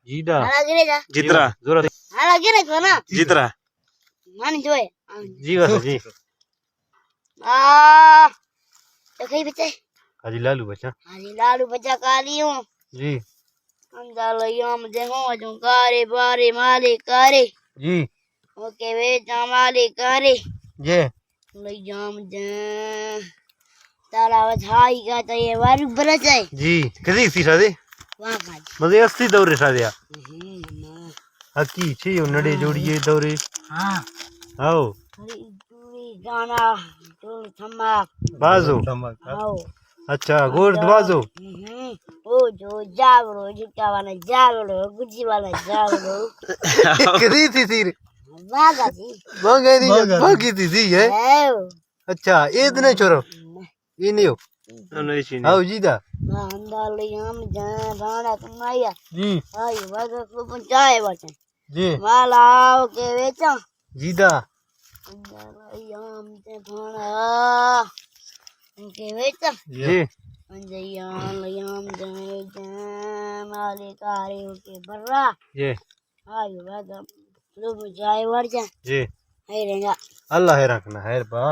जीदा जितरा जोरा जितरा जी बस जी हाजी लालू बच्चा काली हूँ जी हम देखो जो कारे बारे माले कारे जी ओके वे माले कारे ये जाम जे तारा वधाई का तो ये वारू बना जाए जी कदी सी शादी वाह भाई मजे अस्सी दौरे शादिया हकी छी नड़े जोड़िए दौरे हाँ आओ गाना ढोल थम्मा बाजो आओ अच्छा गोर्द बाजो ओ जो जावरो झुका वाला जावरो गुजी वाला जावरो कदी थी सिर वागा जी भागी थी सी है अच्छा ये दिन छोरो ये नहीं हो आओ जीदा हम राणा कमाया जी आई वागा को पंचाए बचे जी मालाओ के बेचा जीदा हम ते भाणा के बेचा जी अंजयान लयम जे माले कारे के बर्रा ये आई वागा लो जाए वर जा जी है रेगा अल्लाह है रखना है बा